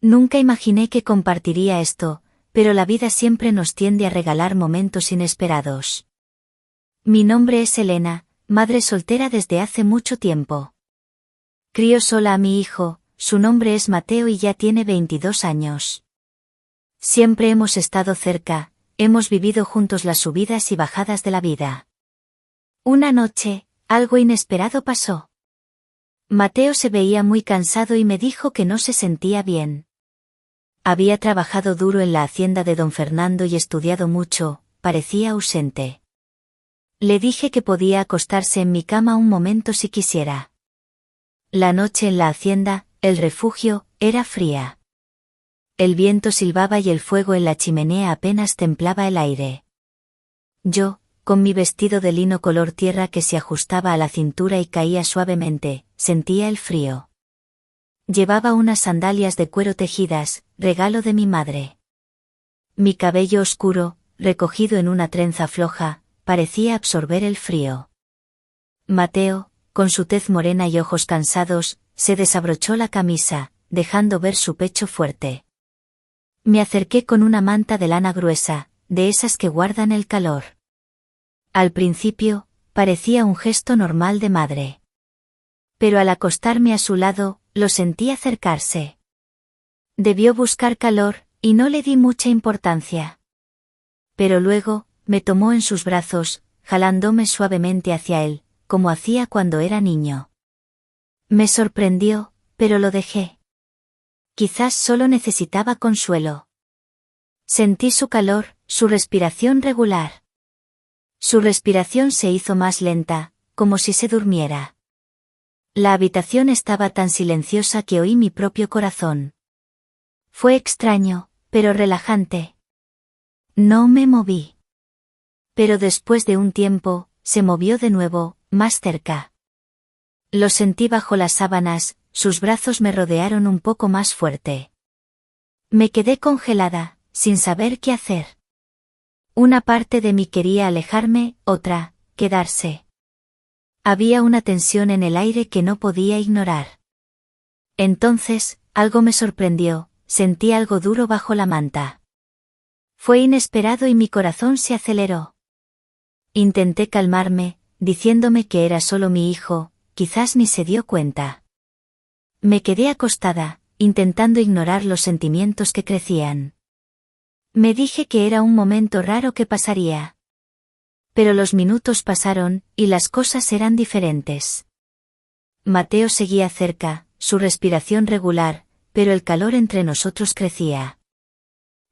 Nunca imaginé que compartiría esto, pero la vida siempre nos tiende a regalar momentos inesperados. Mi nombre es Elena, madre soltera desde hace mucho tiempo. Crío sola a mi hijo, su nombre es Mateo y ya tiene 22 años. Siempre hemos estado cerca, hemos vivido juntos las subidas y bajadas de la vida. Una noche, algo inesperado pasó. Mateo se veía muy cansado y me dijo que no se sentía bien. Había trabajado duro en la hacienda de don Fernando y estudiado mucho, parecía ausente. Le dije que podía acostarse en mi cama un momento si quisiera. La noche en la hacienda, el refugio, era fría. El viento silbaba y el fuego en la chimenea apenas templaba el aire. Yo, con mi vestido de lino color tierra que se ajustaba a la cintura y caía suavemente, sentía el frío. Llevaba unas sandalias de cuero tejidas, regalo de mi madre. Mi cabello oscuro, recogido en una trenza floja, parecía absorber el frío. Mateo, con su tez morena y ojos cansados, se desabrochó la camisa, dejando ver su pecho fuerte. Me acerqué con una manta de lana gruesa, de esas que guardan el calor. Al principio, parecía un gesto normal de madre. Pero al acostarme a su lado, lo sentí acercarse. Debió buscar calor, y no le di mucha importancia. Pero luego, me tomó en sus brazos, jalándome suavemente hacia él, como hacía cuando era niño. Me sorprendió, pero lo dejé. Quizás solo necesitaba consuelo. Sentí su calor, su respiración regular. Su respiración se hizo más lenta, como si se durmiera. La habitación estaba tan silenciosa que oí mi propio corazón. Fue extraño, pero relajante. No me moví. Pero después de un tiempo, se movió de nuevo, más cerca. Lo sentí bajo las sábanas, sus brazos me rodearon un poco más fuerte. Me quedé congelada, sin saber qué hacer. Una parte de mí quería alejarme, otra, quedarse. Había una tensión en el aire que no podía ignorar. Entonces, algo me sorprendió, sentí algo duro bajo la manta. Fue inesperado y mi corazón se aceleró. Intenté calmarme, diciéndome que era solo mi hijo, quizás ni se dio cuenta. Me quedé acostada, intentando ignorar los sentimientos que crecían. Me dije que era un momento raro que pasaría. Pero los minutos pasaron, y las cosas eran diferentes. Mateo seguía cerca, su respiración regular, pero el calor entre nosotros crecía.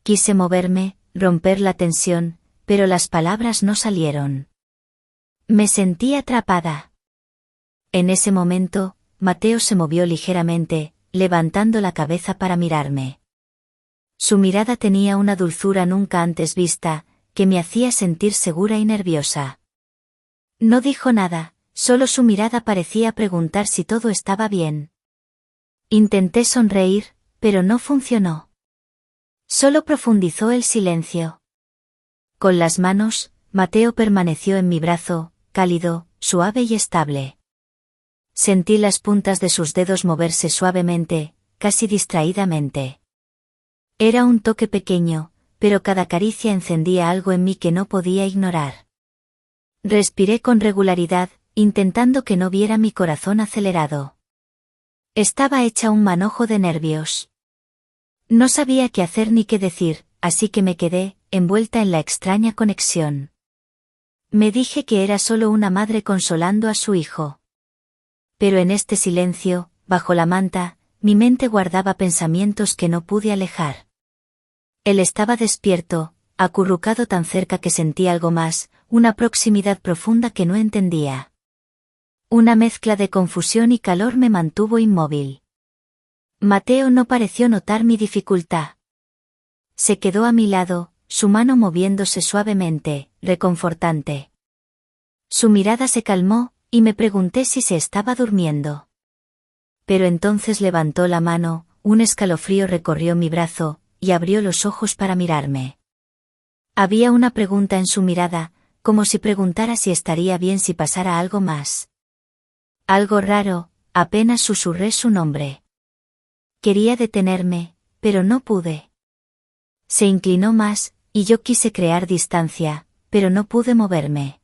Quise moverme, romper la tensión, pero las palabras no salieron. Me sentí atrapada. En ese momento, Mateo se movió ligeramente, levantando la cabeza para mirarme. Su mirada tenía una dulzura nunca antes vista, que me hacía sentir segura y nerviosa. No dijo nada, solo su mirada parecía preguntar si todo estaba bien. Intenté sonreír, pero no funcionó. Solo profundizó el silencio. Con las manos, Mateo permaneció en mi brazo, cálido, suave y estable. Sentí las puntas de sus dedos moverse suavemente, casi distraídamente. Era un toque pequeño, pero cada caricia encendía algo en mí que no podía ignorar. Respiré con regularidad, intentando que no viera mi corazón acelerado. Estaba hecha un manojo de nervios. No sabía qué hacer ni qué decir, así que me quedé, envuelta en la extraña conexión. Me dije que era solo una madre consolando a su hijo. Pero en este silencio, bajo la manta, mi mente guardaba pensamientos que no pude alejar. Él estaba despierto, acurrucado tan cerca que sentí algo más, una proximidad profunda que no entendía. Una mezcla de confusión y calor me mantuvo inmóvil. Mateo no pareció notar mi dificultad. Se quedó a mi lado, su mano moviéndose suavemente, reconfortante. Su mirada se calmó, y me pregunté si se estaba durmiendo. Pero entonces levantó la mano, un escalofrío recorrió mi brazo, y abrió los ojos para mirarme. Había una pregunta en su mirada, como si preguntara si estaría bien si pasara algo más. Algo raro, apenas susurré su nombre. Quería detenerme, pero no pude. Se inclinó más, y yo quise crear distancia, pero no pude moverme.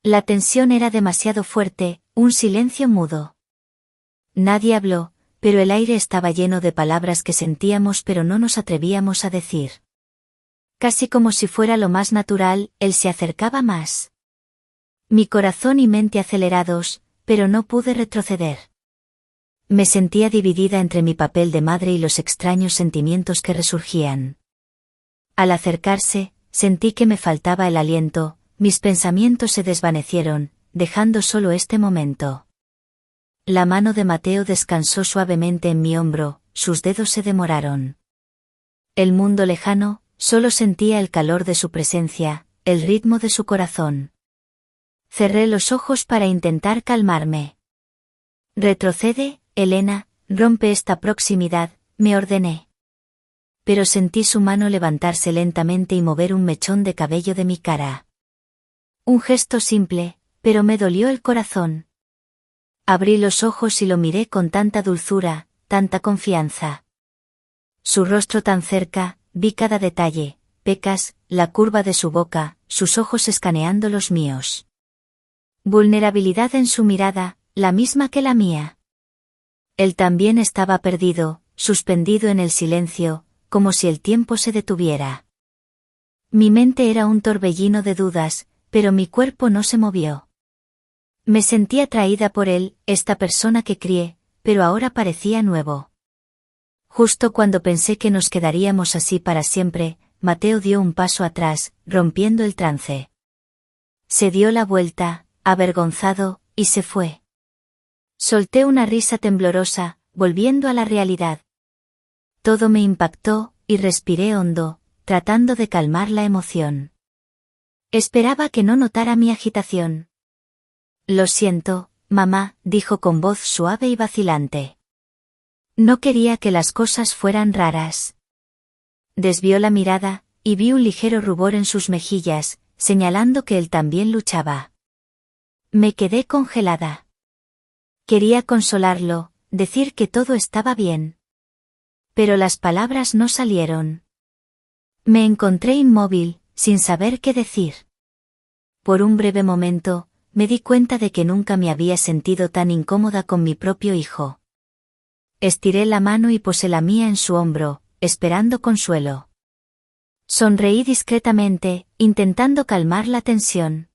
La tensión era demasiado fuerte, un silencio mudo. Nadie habló, pero el aire estaba lleno de palabras que sentíamos pero no nos atrevíamos a decir. Casi como si fuera lo más natural, él se acercaba más. Mi corazón y mente acelerados, pero no pude retroceder. Me sentía dividida entre mi papel de madre y los extraños sentimientos que resurgían. Al acercarse, sentí que me faltaba el aliento, mis pensamientos se desvanecieron, dejando solo este momento. La mano de Mateo descansó suavemente en mi hombro, sus dedos se demoraron. El mundo lejano, solo sentía el calor de su presencia, el ritmo de su corazón. Cerré los ojos para intentar calmarme. Retrocede, Elena, rompe esta proximidad, me ordené. Pero sentí su mano levantarse lentamente y mover un mechón de cabello de mi cara. Un gesto simple, pero me dolió el corazón. Abrí los ojos y lo miré con tanta dulzura, tanta confianza. Su rostro tan cerca, vi cada detalle, pecas, la curva de su boca, sus ojos escaneando los míos. Vulnerabilidad en su mirada, la misma que la mía. Él también estaba perdido, suspendido en el silencio, como si el tiempo se detuviera. Mi mente era un torbellino de dudas, pero mi cuerpo no se movió. Me sentí atraída por él, esta persona que crié, pero ahora parecía nuevo. Justo cuando pensé que nos quedaríamos así para siempre, Mateo dio un paso atrás, rompiendo el trance. Se dio la vuelta, avergonzado, y se fue. Solté una risa temblorosa, volviendo a la realidad. Todo me impactó, y respiré hondo, tratando de calmar la emoción. Esperaba que no notara mi agitación. Lo siento, mamá, dijo con voz suave y vacilante. No quería que las cosas fueran raras. Desvió la mirada, y vi un ligero rubor en sus mejillas, señalando que él también luchaba. Me quedé congelada. Quería consolarlo, decir que todo estaba bien. Pero las palabras no salieron. Me encontré inmóvil, sin saber qué decir. Por un breve momento, me di cuenta de que nunca me había sentido tan incómoda con mi propio hijo. Estiré la mano y posé la mía en su hombro, esperando consuelo. Sonreí discretamente, intentando calmar la tensión.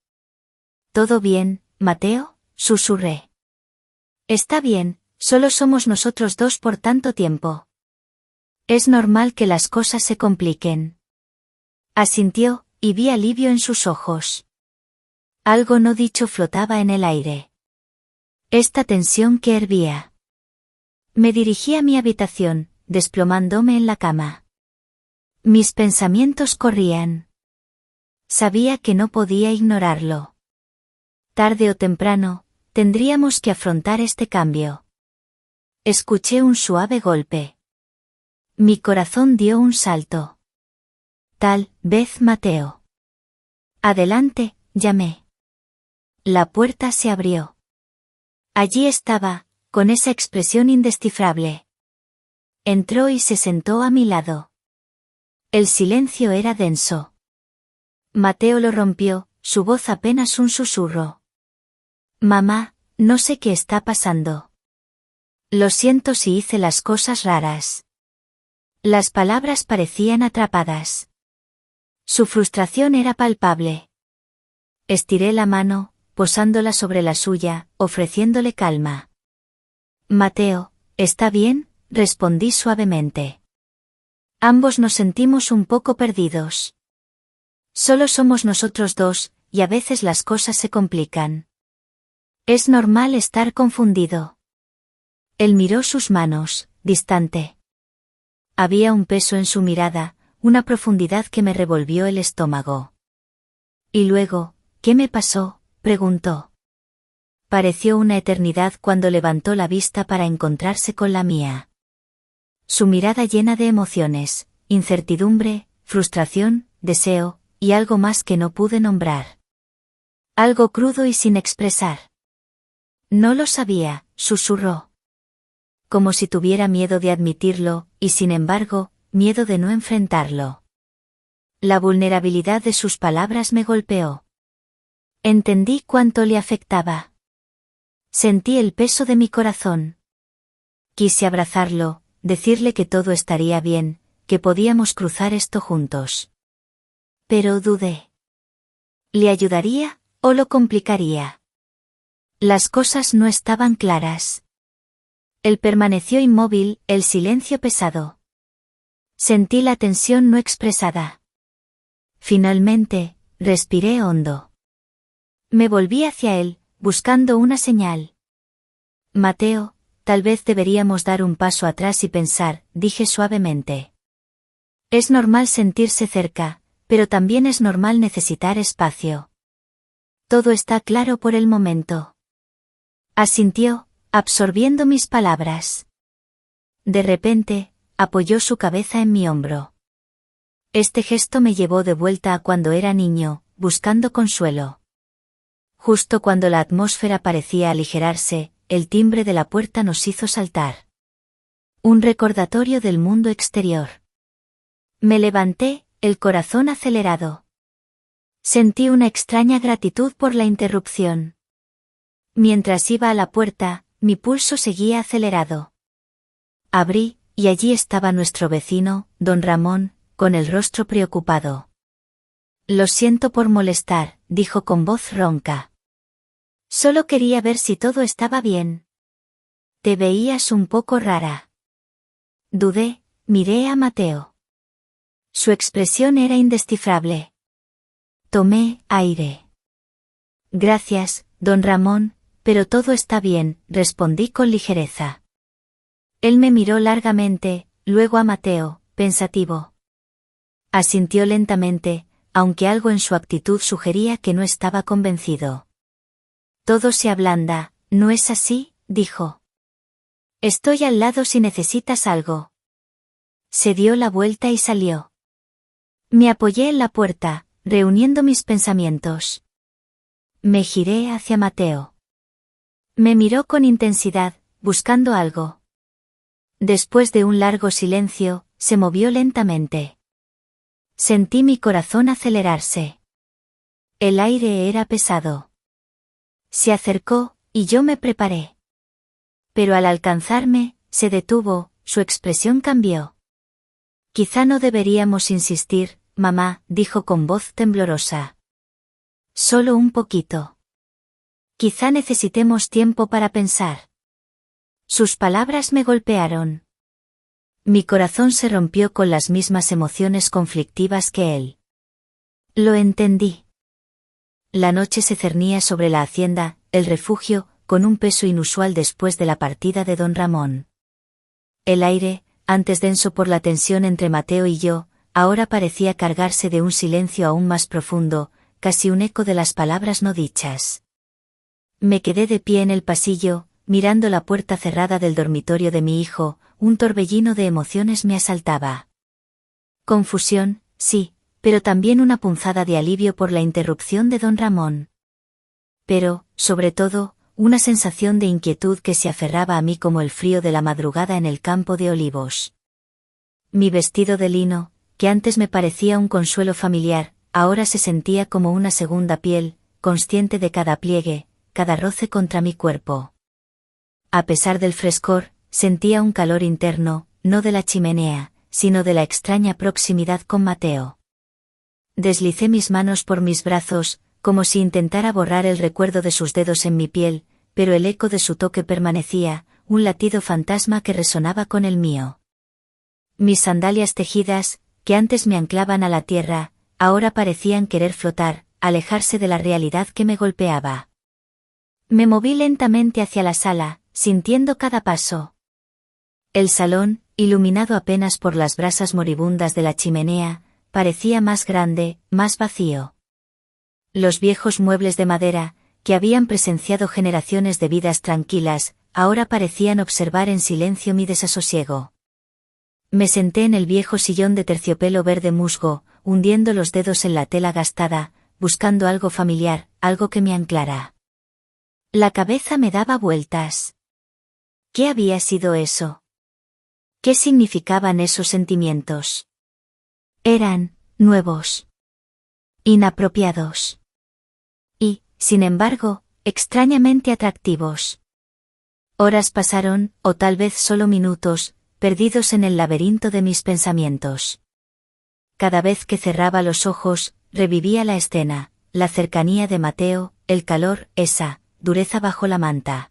¿Todo bien, Mateo?, susurré. Está bien, solo somos nosotros dos por tanto tiempo. Es normal que las cosas se compliquen. Asintió, y vi alivio en sus ojos. Algo no dicho flotaba en el aire. Esta tensión que hervía. Me dirigí a mi habitación, desplomándome en la cama. Mis pensamientos corrían. Sabía que no podía ignorarlo. Tarde o temprano, tendríamos que afrontar este cambio. Escuché un suave golpe. Mi corazón dio un salto. Tal vez Mateo. Adelante, llamé. La puerta se abrió. Allí estaba, con esa expresión indescifrable. Entró y se sentó a mi lado. El silencio era denso. Mateo lo rompió, su voz apenas un susurro. Mamá, no sé qué está pasando. Lo siento si hice las cosas raras. Las palabras parecían atrapadas. Su frustración era palpable. Estiré la mano, posándola sobre la suya, ofreciéndole calma. Mateo, ¿está bien?, respondí suavemente. Ambos nos sentimos un poco perdidos. Solo somos nosotros dos, y a veces las cosas se complican. Es normal estar confundido. Él miró sus manos, distante. Había un peso en su mirada, una profundidad que me revolvió el estómago. Y luego, ¿qué me pasó?, preguntó. Pareció una eternidad cuando levantó la vista para encontrarse con la mía. Su mirada llena de emociones, incertidumbre, frustración, deseo, y algo más que no pude nombrar. Algo crudo y sin expresar. No lo sabía, susurró. como si tuviera miedo de admitirlo, y sin embargo, miedo de no enfrentarlo. La vulnerabilidad de sus palabras me golpeó. Entendí cuánto le afectaba. Sentí el peso de mi corazón. Quise abrazarlo, decirle que todo estaría bien, que podíamos cruzar esto juntos. Pero dudé. ¿Le ayudaría, o lo complicaría? Las cosas no estaban claras. Él permaneció inmóvil, el silencio pesado. Sentí la tensión no expresada. Finalmente, respiré hondo. Me volví hacia él, buscando una señal. Mateo, tal vez deberíamos dar un paso atrás y pensar, dije suavemente. Es normal sentirse cerca, pero también es normal necesitar espacio. Todo está claro por el momento. Asintió, absorbiendo mis palabras. De repente, apoyó su cabeza en mi hombro. Este gesto me llevó de vuelta a cuando era niño, buscando consuelo. Justo cuando la atmósfera parecía aligerarse, el timbre de la puerta nos hizo saltar. Un recordatorio del mundo exterior. Me levanté, el corazón acelerado. Sentí una extraña gratitud por la interrupción. Mientras iba a la puerta, mi pulso seguía acelerado. Abrí, y allí estaba nuestro vecino, don Ramón, con el rostro preocupado. Lo siento por molestar, dijo con voz ronca. Solo quería ver si todo estaba bien. Te veías un poco rara. Dudé, miré a Mateo. Su expresión era indescifrable. Tomé aire. Gracias, don Ramón, pero todo está bien, respondí con ligereza. Él me miró largamente, luego a Mateo, pensativo. Asintió lentamente, aunque algo en su actitud sugería que no estaba convencido. Todo se ablanda, ¿no es así?, dijo. Estoy al lado si necesitas algo. Se dio la vuelta y salió. Me apoyé en la puerta, reuniendo mis pensamientos. Me giré hacia Mateo. Me miró con intensidad, buscando algo. Después de un largo silencio, se movió lentamente. Sentí mi corazón acelerarse. El aire era pesado. Se acercó, y yo me preparé. Pero al alcanzarme, se detuvo, su expresión cambió. Quizá no deberíamos insistir, mamá, dijo con voz temblorosa. Solo un poquito. Quizá necesitemos tiempo para pensar. Sus palabras me golpearon. Mi corazón se rompió con las mismas emociones conflictivas que él. Lo entendí. La noche se cernía sobre la hacienda, el refugio, con un peso inusual después de la partida de don Ramón. El aire, antes denso por la tensión entre Mateo y yo, ahora parecía cargarse de un silencio aún más profundo, casi un eco de las palabras no dichas. Me quedé de pie en el pasillo, mirando la puerta cerrada del dormitorio de mi hijo, un torbellino de emociones me asaltaba. Confusión, sí, pero también una punzada de alivio por la interrupción de don Ramón. Pero, sobre todo, una sensación de inquietud que se aferraba a mí como el frío de la madrugada en el campo de olivos. Mi vestido de lino, que antes me parecía un consuelo familiar, ahora se sentía como una segunda piel, consciente de cada pliegue, cada roce contra mi cuerpo. A pesar del frescor, sentía un calor interno, no de la chimenea, sino de la extraña proximidad con Mateo. Deslicé mis manos por mis brazos, como si intentara borrar el recuerdo de sus dedos en mi piel, pero el eco de su toque permanecía, un latido fantasma que resonaba con el mío. Mis sandalias tejidas, que antes me anclaban a la tierra, ahora parecían querer flotar, alejarse de la realidad que me golpeaba. Me moví lentamente hacia la sala, sintiendo cada paso. El salón, iluminado apenas por las brasas moribundas de la chimenea, parecía más grande, más vacío. Los viejos muebles de madera, que habían presenciado generaciones de vidas tranquilas, ahora parecían observar en silencio mi desasosiego. Me senté en el viejo sillón de terciopelo verde musgo, hundiendo los dedos en la tela gastada, buscando algo familiar, algo que me anclara. La cabeza me daba vueltas. ¿Qué había sido eso? ¿Qué significaban esos sentimientos? Eran nuevos, inapropiados y, sin embargo, extrañamente atractivos. Horas pasaron, o tal vez solo minutos, perdidos en el laberinto de mis pensamientos. Cada vez que cerraba los ojos, revivía la escena, la cercanía de Mateo, el calor, esa dureza bajo la manta.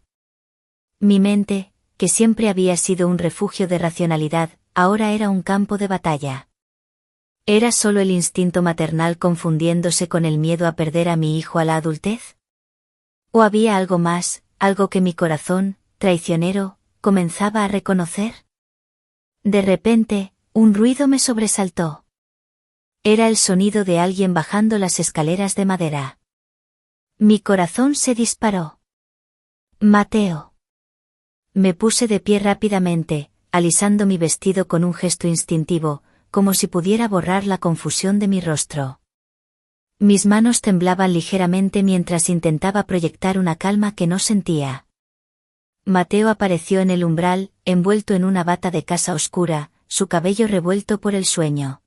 Mi mente, que siempre había sido un refugio de racionalidad, ahora era un campo de batalla. ¿Era solo el instinto maternal confundiéndose con el miedo a perder a mi hijo a la adultez? ¿O había algo más, algo que mi corazón, traicionero, comenzaba a reconocer? De repente, un ruido me sobresaltó. Era el sonido de alguien bajando las escaleras de madera. Mi corazón se disparó. Mateo. Me puse de pie rápidamente, alisando mi vestido con un gesto instintivo, como si pudiera borrar la confusión de mi rostro. Mis manos temblaban ligeramente mientras intentaba proyectar una calma que no sentía. Mateo apareció en el umbral, envuelto en una bata de casa oscura, su cabello revuelto por el sueño.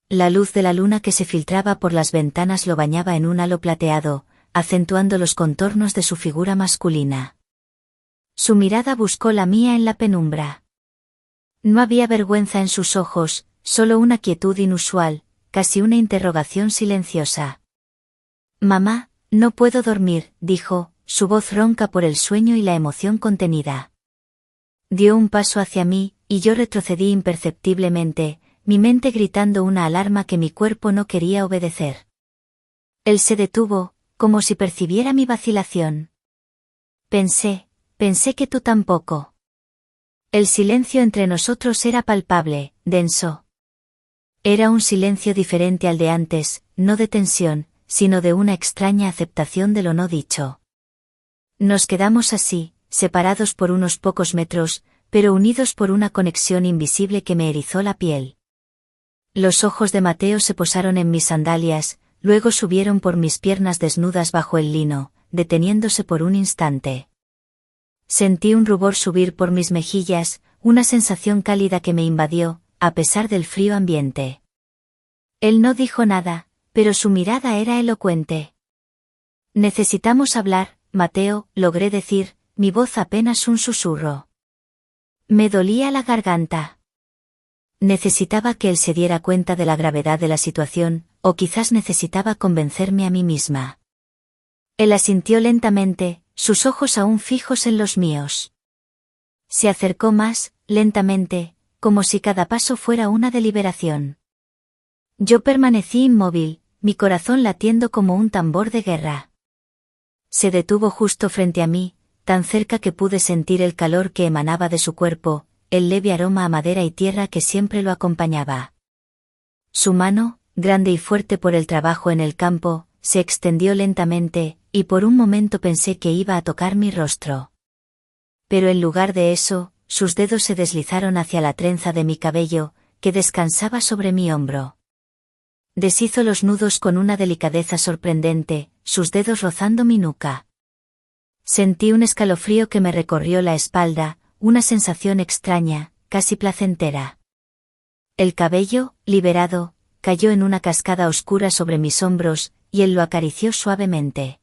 La luz de la luna que se filtraba por las ventanas lo bañaba en un halo plateado, acentuando los contornos de su figura masculina. Su mirada buscó la mía en la penumbra. No había vergüenza en sus ojos, solo una quietud inusual, casi una interrogación silenciosa. Mamá, no puedo dormir, dijo, su voz ronca por el sueño y la emoción contenida. Dio un paso hacia mí, y yo retrocedí imperceptiblemente, mi mente gritando una alarma que mi cuerpo no quería obedecer. Él se detuvo, como si percibiera mi vacilación. Pensé que tú tampoco. El silencio entre nosotros era palpable, denso. Era un silencio diferente al de antes, no de tensión, sino de una extraña aceptación de lo no dicho. Nos quedamos así, separados por unos pocos metros, pero unidos por una conexión invisible que me erizó la piel. Los ojos de Mateo se posaron en mis sandalias, luego subieron por mis piernas desnudas bajo el lino, deteniéndose por un instante. Sentí un rubor subir por mis mejillas, una sensación cálida que me invadió, a pesar del frío ambiente. Él no dijo nada, pero su mirada era elocuente. Necesitamos hablar, Mateo, logré decir, mi voz apenas un susurro. Me dolía la garganta. Necesitaba que él se diera cuenta de la gravedad de la situación, o quizás necesitaba convencerme a mí misma. Él asintió lentamente, sus ojos aún fijos en los míos. Se acercó más, lentamente, como si cada paso fuera una deliberación. Yo permanecí inmóvil, mi corazón latiendo como un tambor de guerra. Se detuvo justo frente a mí, tan cerca que pude sentir el calor que emanaba de su cuerpo, el leve aroma a madera y tierra que siempre lo acompañaba. Su mano, grande y fuerte por el trabajo en el campo, se extendió lentamente, y por un momento pensé que iba a tocar mi rostro. Pero en lugar de eso, sus dedos se deslizaron hacia la trenza de mi cabello, que descansaba sobre mi hombro. Deshizo los nudos con una delicadeza sorprendente, sus dedos rozando mi nuca. Sentí un escalofrío que me recorrió la espalda, una sensación extraña, casi placentera. El cabello, liberado, cayó en una cascada oscura sobre mis hombros, y él lo acarició suavemente.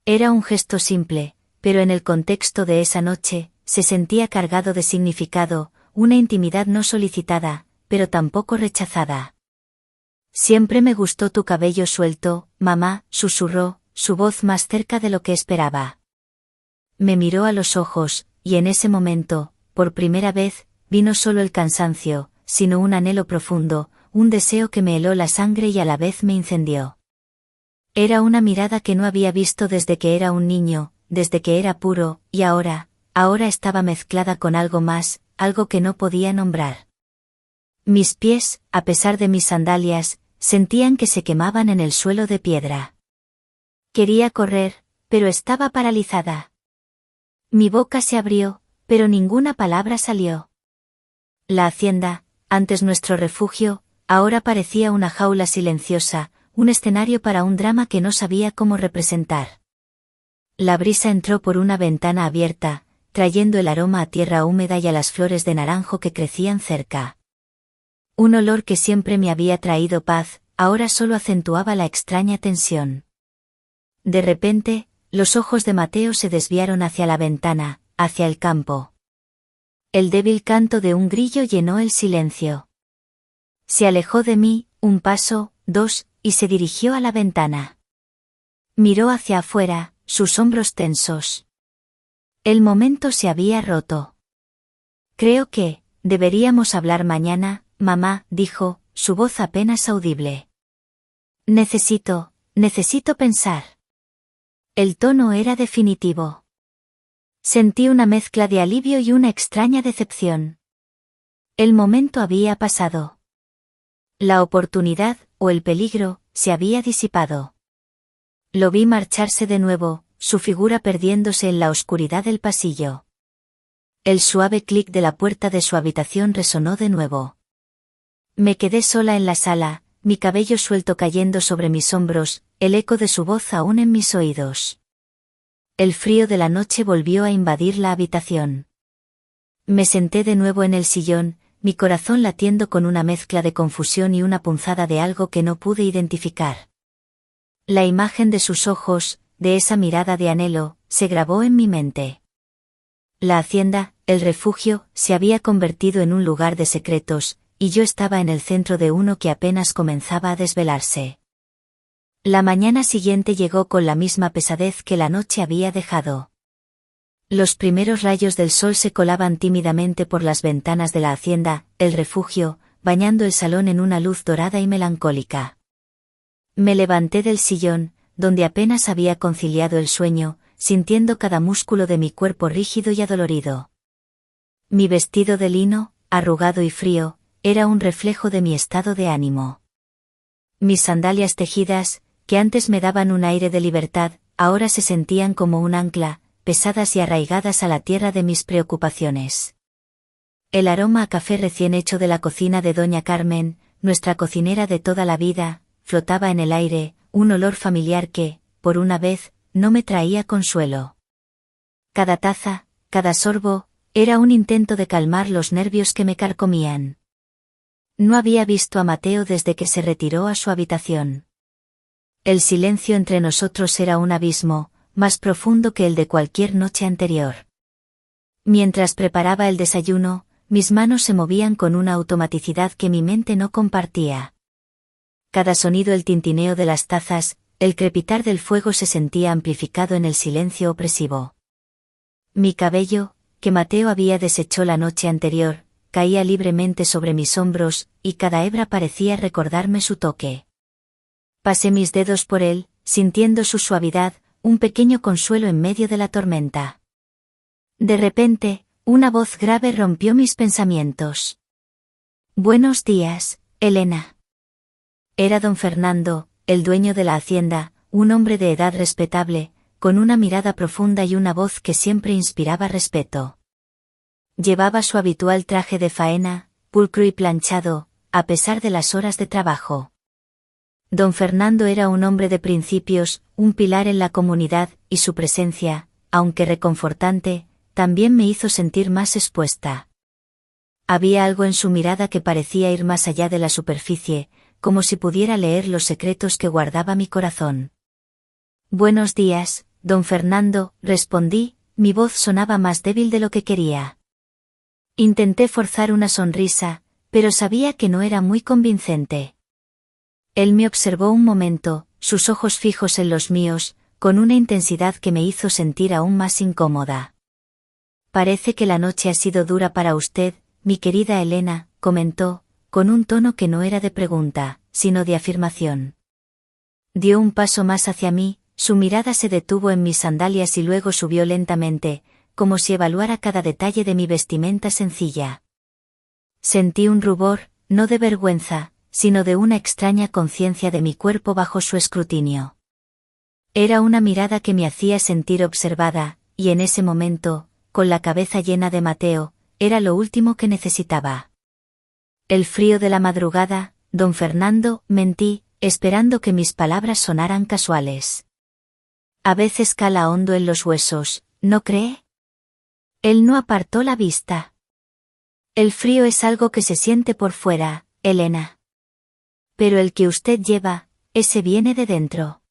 Era un gesto simple, pero en el contexto de esa noche, se sentía cargado de significado, una intimidad no solicitada, pero tampoco rechazada. Siempre me gustó tu cabello suelto, mamá, susurró, su voz más cerca de lo que esperaba. Me miró a los ojos, y en ese momento, por primera vez, vi no solo el cansancio, sino un anhelo profundo, un deseo que me heló la sangre y a la vez me incendió. Era una mirada que no había visto desde que era un niño, desde que era puro, y ahora estaba mezclada con algo más, algo que no podía nombrar. Mis pies, a pesar de mis sandalias, sentían que se quemaban en el suelo de piedra. Quería correr, pero estaba paralizada. Mi boca se abrió, pero ninguna palabra salió. La hacienda, antes nuestro refugio, ahora parecía una jaula silenciosa, un escenario para un drama que no sabía cómo representar. La brisa entró por una ventana abierta, trayendo el aroma a tierra húmeda y a las flores de naranjo que crecían cerca. Un olor que siempre me había traído paz, ahora solo acentuaba la extraña tensión. De repente, los ojos de Mateo se desviaron hacia la ventana, hacia el campo. El débil canto de un grillo llenó el silencio. Se alejó de mí, un paso, dos, y se dirigió a la ventana. Miró hacia afuera, sus hombros tensos. El momento se había roto. Creo que, deberíamos hablar mañana, mamá, dijo, su voz apenas audible. Necesito pensar. El tono era definitivo. Sentí una mezcla de alivio y una extraña decepción. El momento había pasado. La oportunidad, o el peligro, se había disipado. Lo vi marcharse de nuevo, su figura perdiéndose en la oscuridad del pasillo. El suave clic de la puerta de su habitación resonó de nuevo. Me quedé sola en la sala, mi cabello suelto cayendo sobre mis hombros, el eco de su voz aún en mis oídos. El frío de la noche volvió a invadir la habitación. Me senté de nuevo en el sillón, mi corazón latiendo con una mezcla de confusión y una punzada de algo que no pude identificar. La imagen de sus ojos, de esa mirada de anhelo, se grabó en mi mente. La hacienda, el refugio, se había convertido en un lugar de secretos, y yo estaba en el centro de uno que apenas comenzaba a desvelarse. La mañana siguiente llegó con la misma pesadez que la noche había dejado. Los primeros rayos del sol se colaban tímidamente por las ventanas de la hacienda, el refugio, bañando el salón en una luz dorada y melancólica. Me levanté del sillón, donde apenas había conciliado el sueño, sintiendo cada músculo de mi cuerpo rígido y adolorido. Mi vestido de lino, arrugado y frío, era un reflejo de mi estado de ánimo. Mis sandalias tejidas, que antes me daban un aire de libertad, ahora se sentían como un ancla, pesadas y arraigadas a la tierra de mis preocupaciones. El aroma a café recién hecho de la cocina de doña Carmen, nuestra cocinera de toda la vida, flotaba en el aire, un olor familiar que, por una vez, no me traía consuelo. Cada taza, cada sorbo, era un intento de calmar los nervios que me carcomían. No había visto a Mateo desde que se retiró a su habitación. El silencio entre nosotros era un abismo, más profundo que el de cualquier noche anterior. Mientras preparaba el desayuno, mis manos se movían con una automaticidad que mi mente no compartía. Cada sonido, el tintineo de las tazas, el crepitar del fuego se sentía amplificado en el silencio opresivo. Mi cabello, que Mateo había deshecho la noche anterior, caía libremente sobre mis hombros, y cada hebra parecía recordarme su toque. Pasé mis dedos por él, sintiendo su suavidad, un pequeño consuelo en medio de la tormenta. De repente, una voz grave rompió mis pensamientos. Buenos días, Elena. Era don Fernando, el dueño de la hacienda, un hombre de edad respetable, con una mirada profunda y una voz que siempre inspiraba respeto. Llevaba su habitual traje de faena, pulcro y planchado, a pesar de las horas de trabajo. Don Fernando era un hombre de principios, un pilar en la comunidad, y su presencia, aunque reconfortante, también me hizo sentir más expuesta. Había algo en su mirada que parecía ir más allá de la superficie, como si pudiera leer los secretos que guardaba mi corazón. Buenos días, don Fernando, respondí, mi voz sonaba más débil de lo que quería. Intenté forzar una sonrisa, pero sabía que no era muy convincente. Él me observó un momento, sus ojos fijos en los míos, con una intensidad que me hizo sentir aún más incómoda. Parece que la noche ha sido dura para usted, mi querida Elena, comentó, con un tono que no era de pregunta, sino de afirmación. Dio un paso más hacia mí, su mirada se detuvo en mis sandalias y luego subió lentamente, como si evaluara cada detalle de mi vestimenta sencilla. Sentí un rubor, no de vergüenza, sino de una extraña conciencia de mi cuerpo bajo su escrutinio. Era una mirada que me hacía sentir observada, y en ese momento, con la cabeza llena de Mateo, era lo último que necesitaba. El frío de la madrugada, don Fernando, mentí, esperando que mis palabras sonaran casuales. A veces cala hondo en los huesos, ¿no cree? Él no apartó la vista. El frío es algo que se siente por fuera, Elena. Pero el que usted lleva, ese viene de dentro.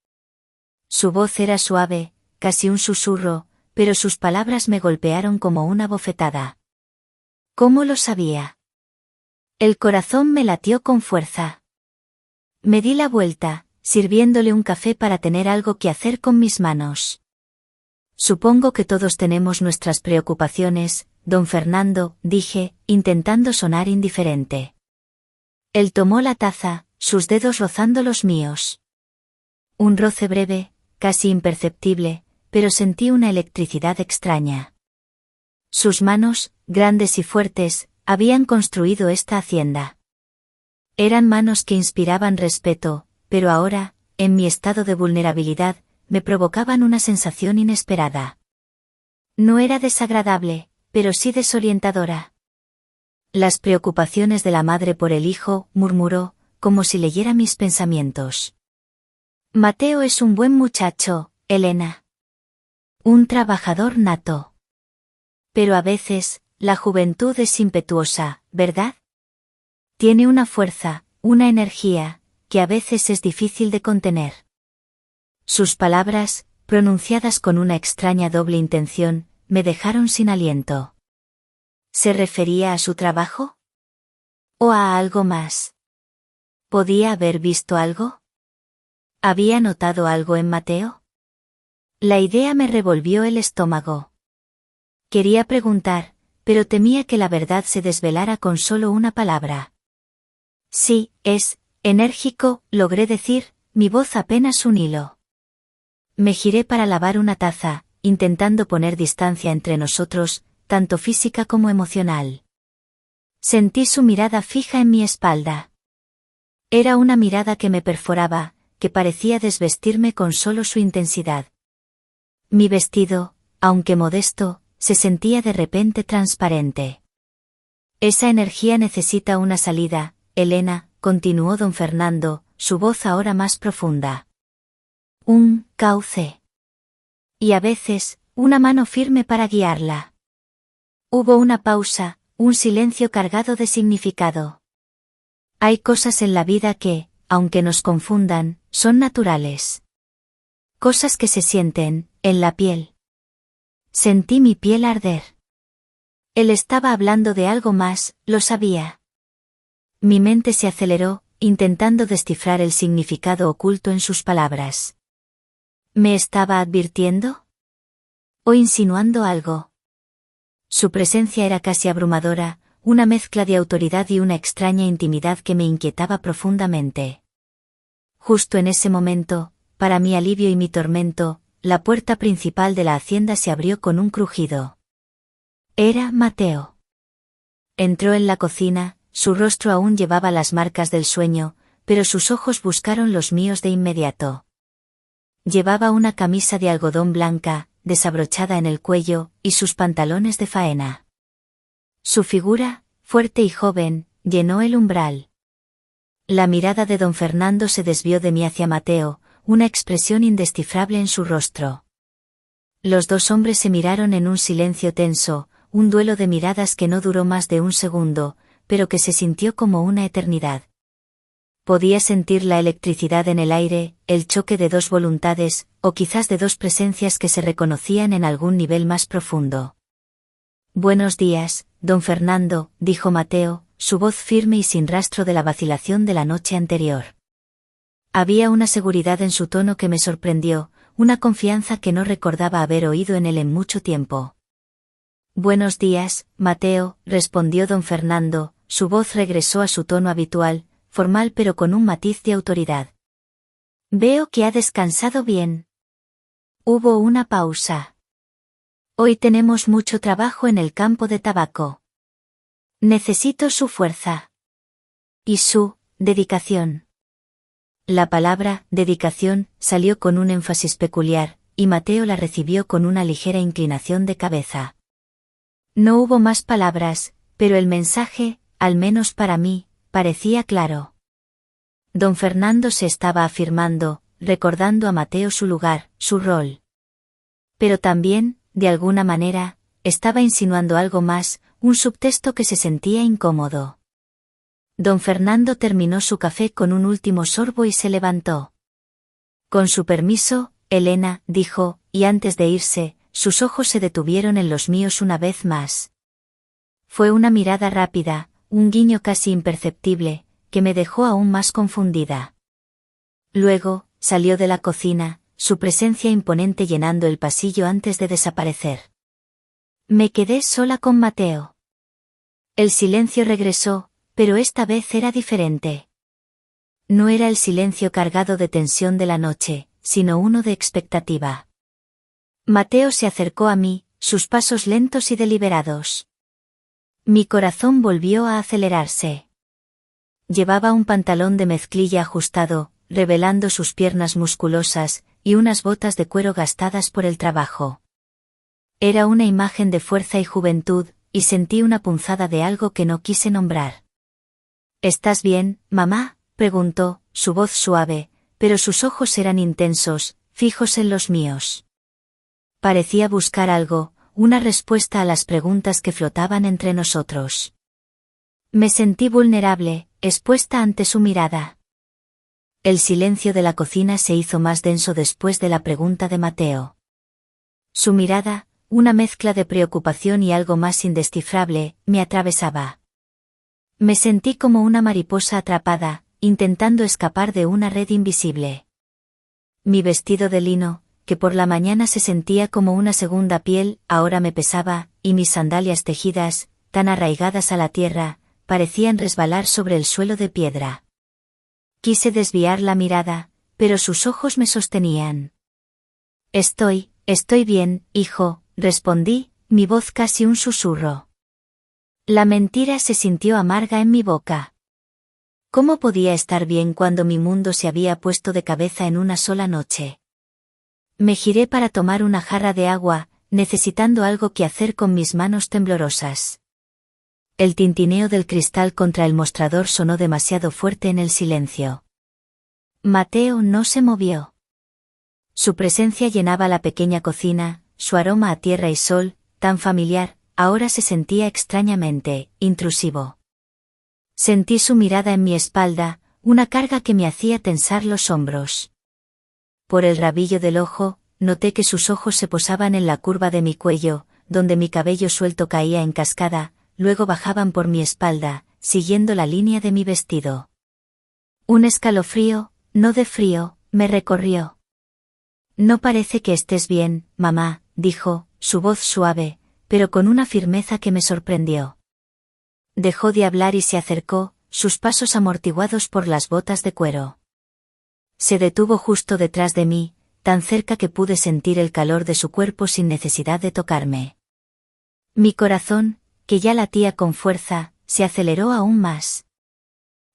Su voz era suave, casi un susurro, pero sus palabras me golpearon como una bofetada. ¿Cómo lo sabía? El corazón me latió con fuerza. Me di la vuelta, sirviéndole un café para tener algo que hacer con mis manos. Supongo que todos tenemos nuestras preocupaciones, don Fernando, dije, intentando sonar indiferente. Él tomó la taza, sus dedos rozando los míos. Un roce breve, casi imperceptible, pero sentí una electricidad extraña. Sus manos, grandes y fuertes, habían construido esta hacienda. Eran manos que inspiraban respeto, pero ahora, en mi estado de vulnerabilidad, me provocaban una sensación inesperada. No era desagradable, pero sí desorientadora. Las preocupaciones de la madre por el hijo, murmuró, como si leyera mis pensamientos. Mateo es un buen muchacho, Elena. Un trabajador nato. Pero a veces, la juventud es impetuosa, ¿verdad? Tiene una fuerza, una energía, que a veces es difícil de contener. Sus palabras, pronunciadas con una extraña doble intención, me dejaron sin aliento. ¿Se refería a su trabajo? ¿O a algo más? ¿Podía haber visto algo? ¿Había notado algo en Mateo? La idea me revolvió el estómago. Quería preguntar, pero temía que la verdad se desvelara con solo una palabra. Sí, es enérgico, logré decir, mi voz apenas un hilo. Me giré para lavar una taza, intentando poner distancia entre nosotros, tanto física como emocional. Sentí su mirada fija en mi espalda. Era una mirada que me perforaba, que parecía desvestirme con solo su intensidad. Mi vestido, aunque modesto, se sentía de repente transparente. Esa energía necesita una salida, Elena, continuó don Fernando, su voz ahora más profunda. Un cauce. Y a veces, una mano firme para guiarla. Hubo una pausa, un silencio cargado de significado. Hay cosas en la vida que, aunque nos confundan, son naturales. Cosas que se sienten, en la piel. Sentí mi piel arder. Él estaba hablando de algo más, lo sabía. Mi mente se aceleró, intentando descifrar el significado oculto en sus palabras. ¿Me estaba advirtiendo? ¿O insinuando algo? Su presencia era casi abrumadora, una mezcla de autoridad y una extraña intimidad que me inquietaba profundamente. Justo en ese momento, para mi alivio y mi tormento, la puerta principal de la hacienda se abrió con un crujido. Era Mateo. Entró en la cocina, su rostro aún llevaba las marcas del sueño, pero sus ojos buscaron los míos de inmediato. Llevaba una camisa de algodón blanca, desabrochada en el cuello, y sus pantalones de faena. Su figura, fuerte y joven, llenó el umbral. La mirada de don Fernando se desvió de mí hacia Mateo, una expresión indescifrable en su rostro. Los dos hombres se miraron en un silencio tenso, un duelo de miradas que no duró más de un segundo, pero que se sintió como una eternidad. Podía sentir la electricidad en el aire, el choque de dos voluntades, o quizás de dos presencias que se reconocían en algún nivel más profundo. Buenos días, don Fernando, dijo Mateo, su voz firme y sin rastro de la vacilación de la noche anterior. Había una seguridad en su tono que me sorprendió, una confianza que no recordaba haber oído en él en mucho tiempo. Buenos días, Mateo, respondió don Fernando, su voz regresó a su tono habitual, formal pero con un matiz de autoridad. Veo que ha descansado bien. Hubo una pausa. Hoy tenemos mucho trabajo en el campo de tabaco. Necesito su fuerza. Y su dedicación. La palabra dedicación salió con un énfasis peculiar, y Mateo la recibió con una ligera inclinación de cabeza. No hubo más palabras, pero el mensaje, al menos para mí, parecía claro. Don Fernando se estaba afirmando, recordando a Mateo su lugar, su rol. Pero también, de alguna manera, estaba insinuando algo más, un subtexto que se sentía incómodo. Don Fernando terminó su café con un último sorbo y se levantó. Con su permiso, Elena, dijo, y antes de irse, sus ojos se detuvieron en los míos una vez más. Fue una mirada rápida, un guiño casi imperceptible, que me dejó aún más confundida. Luego, salió de la cocina, su presencia imponente llenando el pasillo antes de desaparecer. Me quedé sola con Mateo. El silencio regresó, pero esta vez era diferente. No era el silencio cargado de tensión de la noche, sino uno de expectativa. Mateo se acercó a mí, sus pasos lentos y deliberados. Mi corazón volvió a acelerarse. Llevaba un pantalón de mezclilla ajustado, revelando sus piernas musculosas, y unas botas de cuero gastadas por el trabajo. Era una imagen de fuerza y juventud, y sentí una punzada de algo que no quise nombrar. ¿Estás bien, mamá?, preguntó, su voz suave, pero sus ojos eran intensos, fijos en los míos. Parecía buscar algo, una respuesta a las preguntas que flotaban entre nosotros. Me sentí vulnerable, expuesta ante su mirada. El silencio de la cocina se hizo más denso después de la pregunta de Mateo. Su mirada, una mezcla de preocupación y algo más indescifrable, me atravesaba. Me sentí como una mariposa atrapada, intentando escapar de una red invisible. Mi vestido de lino, que por la mañana se sentía como una segunda piel, ahora me pesaba, y mis sandalias tejidas, tan arraigadas a la tierra, parecían resbalar sobre el suelo de piedra. Quise desviar la mirada, pero sus ojos me sostenían. Estoy bien, hijo, respondí, mi voz casi un susurro. La mentira se sintió amarga en mi boca. ¿Cómo podía estar bien cuando mi mundo se había puesto de cabeza en una sola noche? Me giré para tomar una jarra de agua, necesitando algo que hacer con mis manos temblorosas. El tintineo del cristal contra el mostrador sonó demasiado fuerte en el silencio. Mateo no se movió. Su presencia llenaba la pequeña cocina, su aroma a tierra y sol, tan familiar, ahora se sentía extrañamente intrusivo. Sentí su mirada en mi espalda, una carga que me hacía tensar los hombros. Por el rabillo del ojo, noté que sus ojos se posaban en la curva de mi cuello, donde mi cabello suelto caía en cascada, luego bajaban por mi espalda, siguiendo la línea de mi vestido. Un escalofrío, no de frío, me recorrió. No parece que estés bien, mamá, dijo, su voz suave, pero con una firmeza que me sorprendió. Dejó de hablar y se acercó, sus pasos amortiguados por las botas de cuero. Se detuvo justo detrás de mí, tan cerca que pude sentir el calor de su cuerpo sin necesidad de tocarme. Mi corazón, que ya latía con fuerza, se aceleró aún más.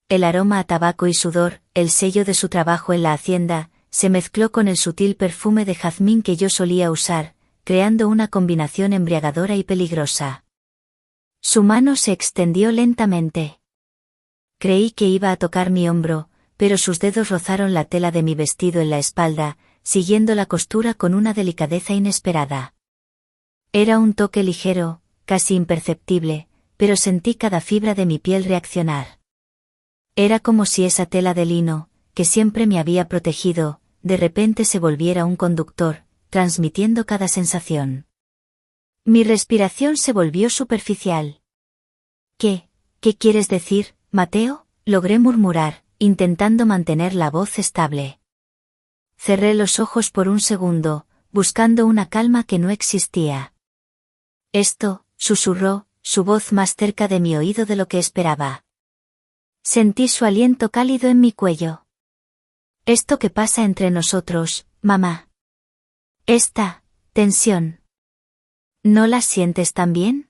El aroma a tabaco y sudor, el sello de su trabajo en la hacienda, se mezcló con el sutil perfume de jazmín que yo solía usar, creando una combinación embriagadora y peligrosa. Su mano se extendió lentamente. Creí que iba a tocar mi hombro, pero sus dedos rozaron la tela de mi vestido en la espalda, siguiendo la costura con una delicadeza inesperada. Era un toque ligero, casi imperceptible, pero sentí cada fibra de mi piel reaccionar. Era como si esa tela de lino, que siempre me había protegido, de repente se volviera un conductor, transmitiendo cada sensación. Mi respiración se volvió superficial. ¿Qué quieres decir, Mateo?, logré murmurar, intentando mantener la voz estable. Cerré los ojos por un segundo, buscando una calma que no existía. Esto, susurró, su voz más cerca de mi oído de lo que esperaba. Sentí su aliento cálido en mi cuello. Esto que pasa entre nosotros, mamá. Esta tensión. ¿No la sientes también?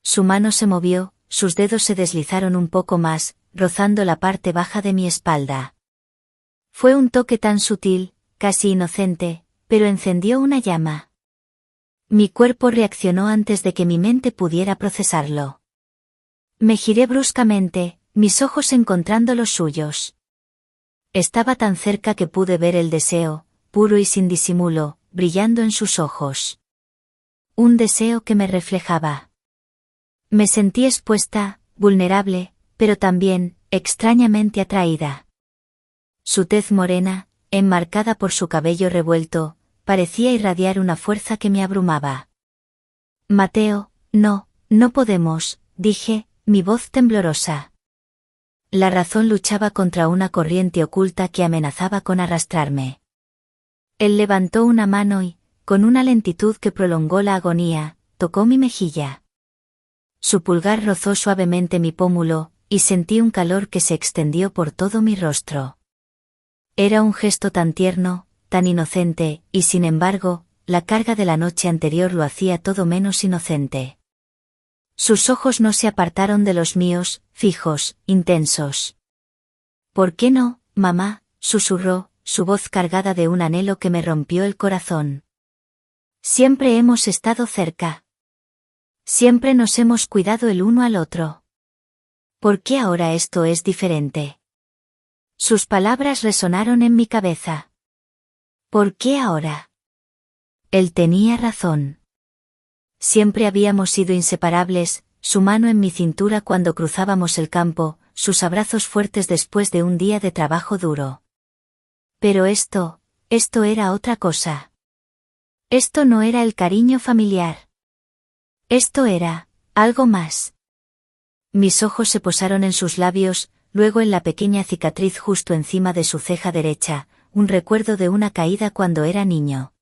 Su mano se movió, sus dedos se deslizaron un poco más, rozando la parte baja de mi espalda. Fue un toque tan sutil, casi inocente, pero encendió una llama. Mi cuerpo reaccionó antes de que mi mente pudiera procesarlo. Me giré bruscamente, mis ojos encontrando los suyos. Estaba tan cerca que pude ver el deseo, puro y sin disimulo, brillando en sus ojos. un deseo que me reflejaba. Me sentí expuesta, vulnerable, pero también, extrañamente atraída. Su tez morena, enmarcada por su cabello revuelto, parecía irradiar una fuerza que me abrumaba. Mateo, no podemos, dije, mi voz temblorosa. La razón luchaba contra una corriente oculta que amenazaba con arrastrarme. Él levantó una mano y, con una lentitud que prolongó la agonía, tocó mi mejilla. Su pulgar rozó suavemente mi pómulo, y sentí un calor que se extendió por todo mi rostro. Era un gesto tan tierno, tan inocente, y sin embargo, la carga de la noche anterior lo hacía todo menos inocente. Sus ojos no se apartaron de los míos, fijos, intensos. ¿Por qué no, mamá?, susurró, su voz cargada de un anhelo que me rompió el corazón. Siempre hemos estado cerca. Siempre nos hemos cuidado el uno al otro. ¿Por qué ahora esto es diferente? Sus palabras resonaron en mi cabeza. ¿Por qué ahora? Él tenía razón. Siempre habíamos sido inseparables, su mano en mi cintura cuando cruzábamos el campo, sus abrazos fuertes después de un día de trabajo duro. Pero esto era otra cosa. Esto no era el cariño familiar. Esto era algo más. Mis ojos se posaron en sus labios, luego en la pequeña cicatriz justo encima de su ceja derecha, un recuerdo de una caída cuando era niño.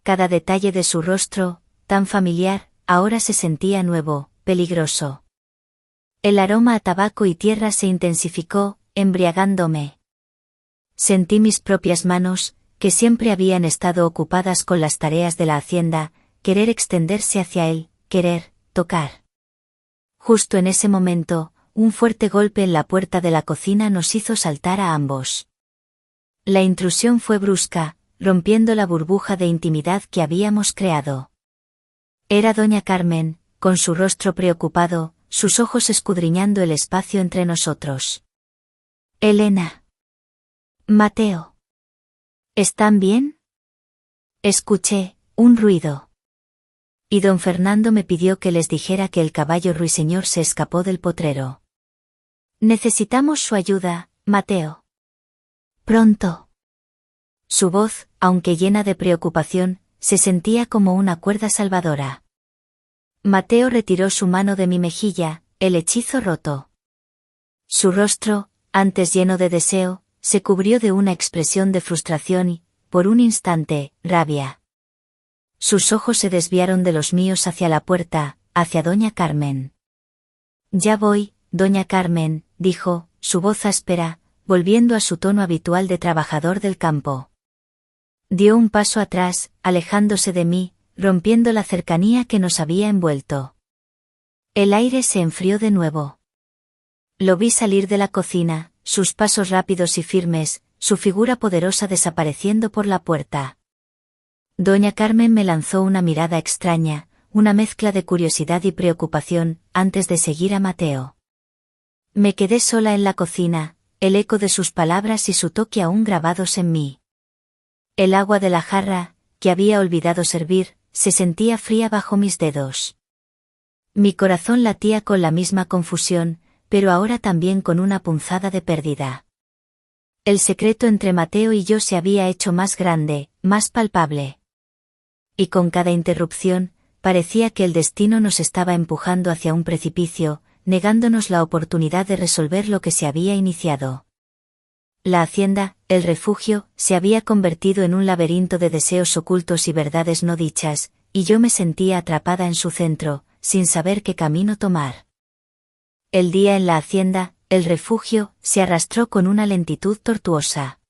Cada detalle de su rostro, tan familiar, ahora se sentía nuevo, peligroso. El aroma a tabaco y tierra se intensificó, embriagándome. Sentí mis propias manos, que siempre habían estado ocupadas con las tareas de la hacienda, querer extenderse hacia él, querer tocar. Justo en ese momento, un fuerte golpe en la puerta de la cocina nos hizo saltar a ambos. La intrusión fue brusca, rompiendo la burbuja de intimidad que habíamos creado. Era doña Carmen, con su rostro preocupado, sus ojos escudriñando el espacio entre nosotros. Elena. Mateo. ¿Están bien? Escuché un ruido. Y don Fernando me pidió que les dijera que el caballo ruiseñor se escapó del potrero. Necesitamos su ayuda, Mateo. Pronto. Su voz, aunque llena de preocupación, se sentía como una cuerda salvadora. Mateo retiró su mano de mi mejilla, el hechizo roto. Su rostro, antes lleno de deseo, se cubrió de una expresión de frustración y, por un instante, rabia. Sus ojos se desviaron de los míos hacia la puerta, hacia doña Carmen. Ya voy, doña Carmen, dijo, su voz áspera, volviendo a su tono habitual de trabajador del campo. Dio un paso atrás, alejándose de mí, rompiendo la cercanía que nos había envuelto. El aire se enfrió de nuevo. Lo vi salir de la cocina, sus pasos rápidos y firmes, su figura poderosa desapareciendo por la puerta. Doña Carmen me lanzó una mirada extraña, una mezcla de curiosidad y preocupación, antes de seguir a Mateo. Me quedé sola en la cocina, el eco de sus palabras y su toque aún grabados en mí. El agua de la jarra, que había olvidado servir, se sentía fría bajo mis dedos. Mi corazón latía con la misma confusión, pero ahora también con una punzada de pérdida. El secreto entre Mateo y yo se había hecho más grande, más palpable. Y con cada interrupción, parecía que el destino nos estaba empujando hacia un precipicio, negándonos la oportunidad de resolver lo que se había iniciado. La hacienda, el refugio, se había convertido en un laberinto de deseos ocultos y verdades no dichas, y yo me sentía atrapada en su centro, sin saber qué camino tomar. El día en la hacienda, el refugio, se arrastró con una lentitud tortuosa.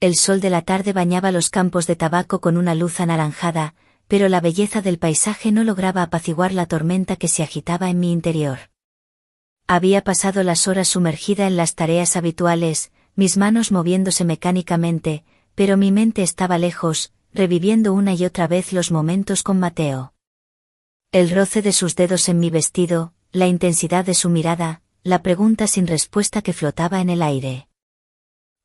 El sol de la tarde bañaba los campos de tabaco con una luz anaranjada, pero la belleza del paisaje no lograba apaciguar la tormenta que se agitaba en mi interior. Había pasado las horas sumergida en las tareas habituales, mis manos moviéndose mecánicamente, pero mi mente estaba lejos, reviviendo una y otra vez los momentos con Mateo. El roce de sus dedos en mi vestido, la intensidad de su mirada, la pregunta sin respuesta que flotaba en el aire.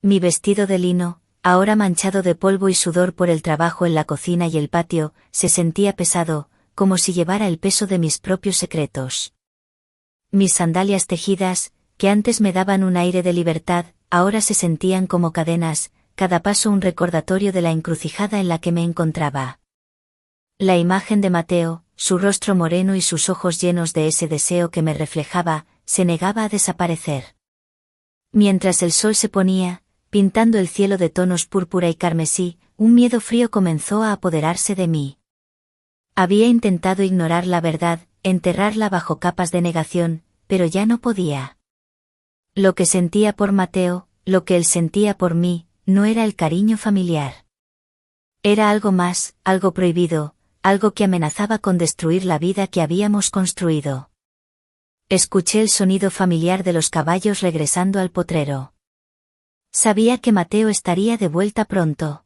Mi vestido de lino, ahora manchado de polvo y sudor por el trabajo en la cocina y el patio, se sentía pesado, como si llevara el peso de mis propios secretos. Mis sandalias tejidas, que antes me daban un aire de libertad, ahora se sentían como cadenas, cada paso un recordatorio de la encrucijada en la que me encontraba. La imagen de Mateo, su rostro moreno y sus ojos llenos de ese deseo que me reflejaba, se negaba a desaparecer. Mientras el sol se ponía, pintando el cielo de tonos púrpura y carmesí, un miedo frío comenzó a apoderarse de mí. Había intentado ignorar la verdad, enterrarla bajo capas de negación, pero ya no podía. Lo que sentía por Mateo, lo que él sentía por mí, no era el cariño familiar. Era algo más, algo prohibido, algo que amenazaba con destruir la vida que habíamos construido. Escuché el sonido familiar de los caballos regresando al potrero. Sabía que Mateo estaría de vuelta pronto.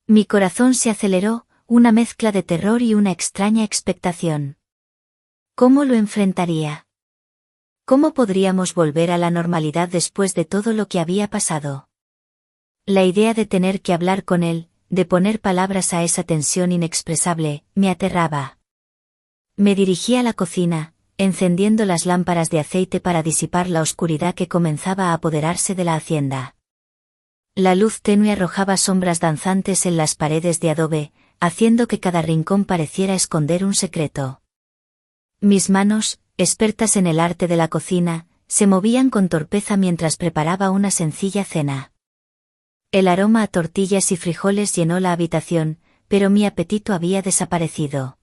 Mi corazón se aceleró, una mezcla de terror y una extraña expectación. ¿Cómo lo enfrentaría? ¿Cómo podríamos volver a la normalidad después de todo lo que había pasado? La idea de tener que hablar con él, de poner palabras a esa tensión inexpresable, me aterraba. Me dirigí a la cocina, encendiendo las lámparas de aceite para disipar la oscuridad que comenzaba a apoderarse de la hacienda. La luz tenue arrojaba sombras danzantes en las paredes de adobe, haciendo que cada rincón pareciera esconder un secreto. Mis manos, expertas en el arte de la cocina, se movían con torpeza mientras preparaba una sencilla cena. El aroma a tortillas y frijoles llenó la habitación, pero mi apetito había desaparecido.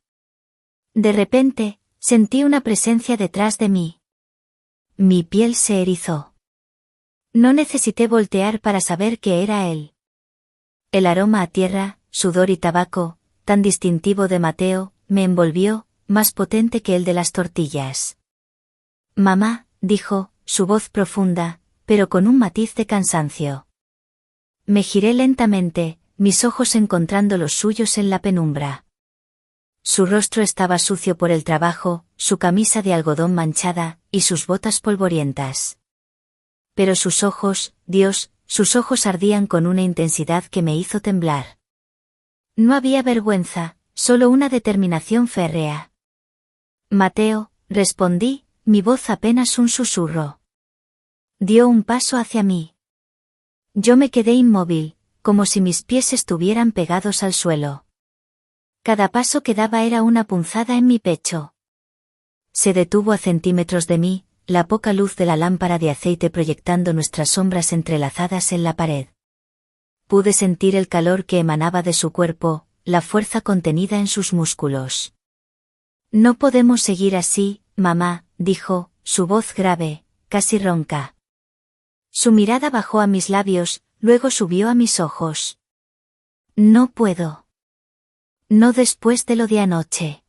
De repente, sentí una presencia detrás de mí. Mi piel se erizó. No necesité voltear para saber que era él. El aroma a tierra, sudor y tabaco, tan distintivo de Mateo, me envolvió, más potente que el de las tortillas. Mamá, dijo, su voz profunda, pero con un matiz de cansancio. Me giré lentamente, mis ojos encontrando los suyos en la penumbra. Su rostro estaba sucio por el trabajo, su camisa de algodón manchada, y sus botas polvorientas. Pero sus ojos, Dios, sus ojos ardían con una intensidad que me hizo temblar. No había vergüenza, solo una determinación férrea. Mateo, respondí, mi voz apenas un susurro. Dio un paso hacia mí. Yo me quedé inmóvil, como si mis pies estuvieran pegados al suelo. Cada paso que daba era una punzada en mi pecho. Se detuvo a centímetros de mí, la poca luz de la lámpara de aceite proyectando nuestras sombras entrelazadas en la pared. Pude sentir el calor que emanaba de su cuerpo, la fuerza contenida en sus músculos. No podemos seguir así, mamá, dijo, su voz grave, casi ronca. Su mirada bajó a mis labios, luego subió a mis ojos. No puedo. No después de lo de anoche.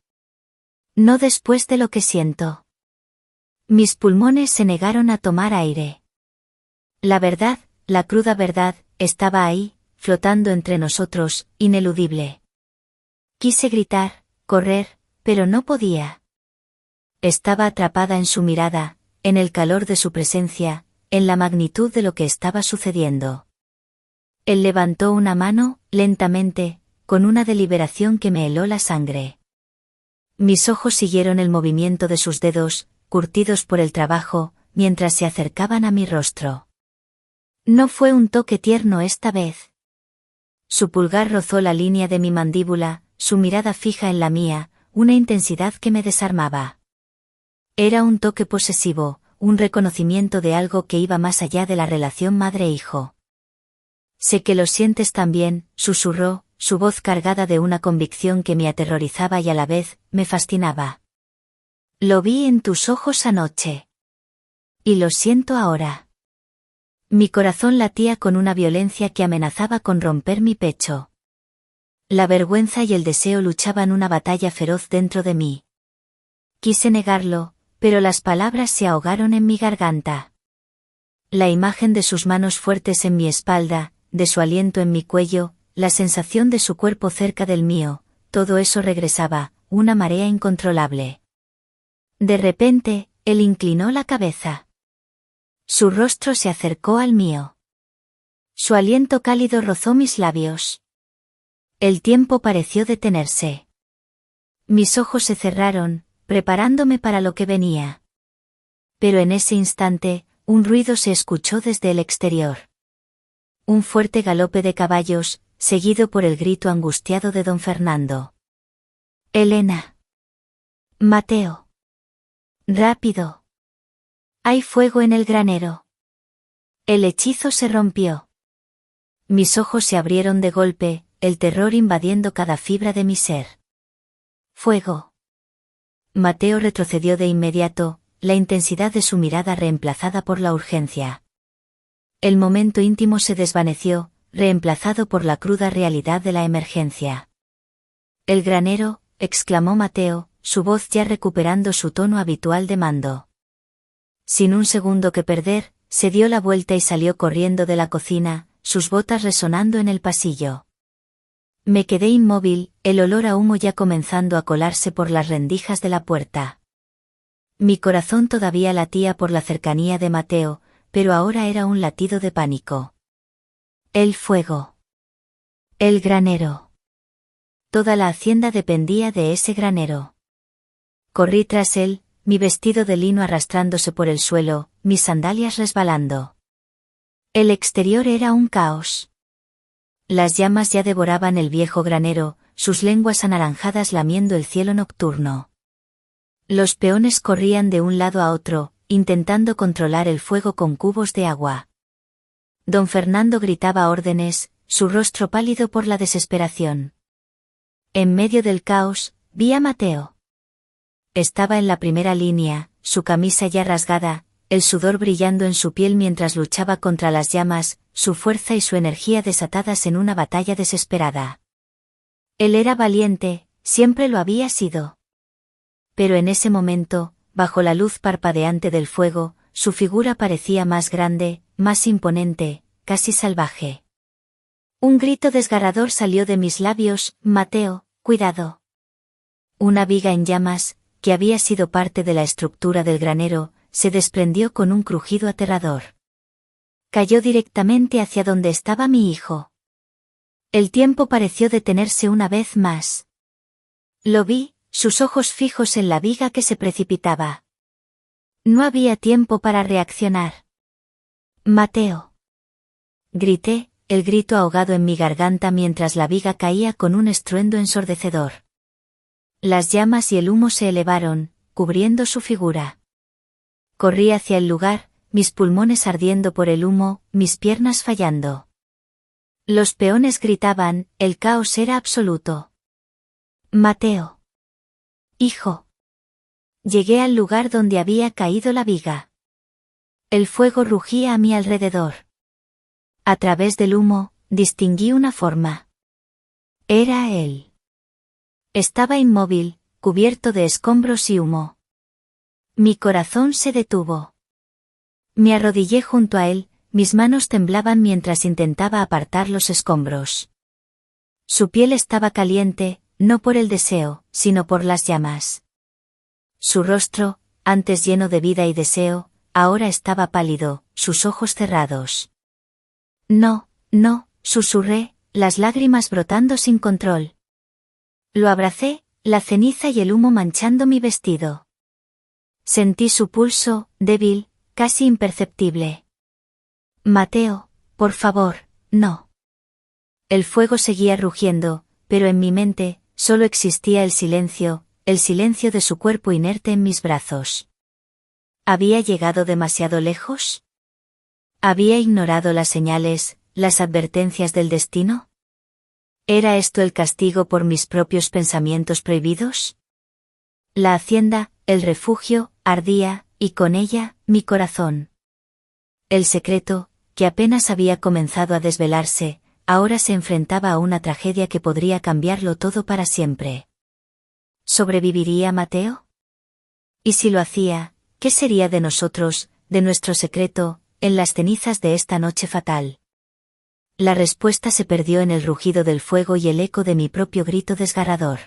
No después de lo que siento. Mis pulmones se negaron a tomar aire. La verdad, la cruda verdad, estaba ahí, flotando entre nosotros, ineludible. Quise gritar, correr, pero no podía. Estaba atrapada en su mirada, en el calor de su presencia, en la magnitud de lo que estaba sucediendo. Él levantó una mano, lentamente, con una deliberación que me heló la sangre. Mis ojos siguieron el movimiento de sus dedos, curtidos por el trabajo, mientras se acercaban a mi rostro. No fue un toque tierno esta vez. Su pulgar rozó la línea de mi mandíbula, su mirada fija en la mía, una intensidad que me desarmaba. Era un toque posesivo, un reconocimiento de algo que iba más allá de la relación madre-hijo. Sé que lo sientes también, susurró, su voz cargada de una convicción que me aterrorizaba y a la vez, me fascinaba. Lo vi en tus ojos anoche. Y lo siento ahora. Mi corazón latía con una violencia que amenazaba con romper mi pecho. La vergüenza y el deseo luchaban una batalla feroz dentro de mí. Quise negarlo, pero las palabras se ahogaron en mi garganta. La imagen de sus manos fuertes en mi espalda, de su aliento en mi cuello, la sensación de su cuerpo cerca del mío, todo eso regresaba, una marea incontrolable. De repente, él inclinó la cabeza. Su rostro se acercó al mío. Su aliento cálido rozó mis labios. El tiempo pareció detenerse. Mis ojos se cerraron, preparándome para lo que venía. Pero en ese instante, un ruido se escuchó desde el exterior. Un fuerte galope de caballos, seguido por el grito angustiado de don Fernando. Elena. Mateo. Rápido. Hay fuego en el granero. El hechizo se rompió. Mis ojos se abrieron de golpe, el terror invadiendo cada fibra de mi ser. Fuego. Mateo retrocedió de inmediato, la intensidad de su mirada reemplazada por la urgencia. El momento íntimo se desvaneció, reemplazado por la cruda realidad de la emergencia. El granero, exclamó Mateo, su voz ya recuperando su tono habitual de mando. Sin un segundo que perder, se dio la vuelta y salió corriendo de la cocina, sus botas resonando en el pasillo. Me quedé inmóvil, el olor a humo ya comenzando a colarse por las rendijas de la puerta. Mi corazón todavía latía por la cercanía de Mateo, pero ahora era un latido de pánico. El fuego. El granero. Toda la hacienda dependía de ese granero. Corrí tras él, mi vestido de lino arrastrándose por el suelo, mis sandalias resbalando. El exterior era un caos. Las llamas ya devoraban el viejo granero, sus lenguas anaranjadas lamiendo el cielo nocturno. Los peones corrían de un lado a otro, intentando controlar el fuego con cubos de agua. Don Fernando gritaba órdenes, su rostro pálido por la desesperación. En medio del caos, vi a Mateo. Estaba en la primera línea, su camisa ya rasgada, el sudor brillando en su piel mientras luchaba contra las llamas, su fuerza y su energía desatadas en una batalla desesperada. Él era valiente, siempre lo había sido. Pero en ese momento, bajo la luz parpadeante del fuego, su figura parecía más grande, más imponente, casi salvaje. Un grito desgarrador salió de mis labios: Mateo, cuidado. Una viga en llamas, que había sido parte de la estructura del granero, se desprendió con un crujido aterrador. Cayó directamente hacia donde estaba mi hijo. El tiempo pareció detenerse una vez más. Lo vi, sus ojos fijos en la viga que se precipitaba. No había tiempo para reaccionar. Mateo. Grité, el grito ahogado en mi garganta mientras la viga caía con un estruendo ensordecedor. Las llamas y el humo se elevaron, cubriendo su figura. Corrí hacia el lugar, mis pulmones ardiendo por el humo, mis piernas fallando. Los peones gritaban, el caos era absoluto. Mateo. Hijo. Llegué al lugar donde había caído la viga. El fuego rugía a mi alrededor. A través del humo, distinguí una forma. Era él. Estaba inmóvil, cubierto de escombros y humo. Mi corazón se detuvo. Me arrodillé junto a él, mis manos temblaban mientras intentaba apartar los escombros. Su piel estaba caliente, no por el deseo, sino por las llamas. Su rostro, antes lleno de vida y deseo, ahora estaba pálido, sus ojos cerrados. No, no, susurré, las lágrimas brotando sin control. Lo abracé, la ceniza y el humo manchando mi vestido. Sentí su pulso, débil, casi imperceptible. Mateo, por favor, no. El fuego seguía rugiendo, pero en mi mente, solo existía el silencio de su cuerpo inerte en mis brazos. ¿Había llegado demasiado lejos? ¿Había ignorado las señales, las advertencias del destino? ¿Era esto el castigo por mis propios pensamientos prohibidos? La hacienda, el refugio, ardía, y con ella, mi corazón. El secreto, que apenas había comenzado a desvelarse, ahora se enfrentaba a una tragedia que podría cambiarlo todo para siempre. ¿Sobreviviría Mateo? Y si lo hacía, ¿qué sería de nosotros, de nuestro secreto, en las cenizas de esta noche fatal? La respuesta se perdió en el rugido del fuego y el eco de mi propio grito desgarrador.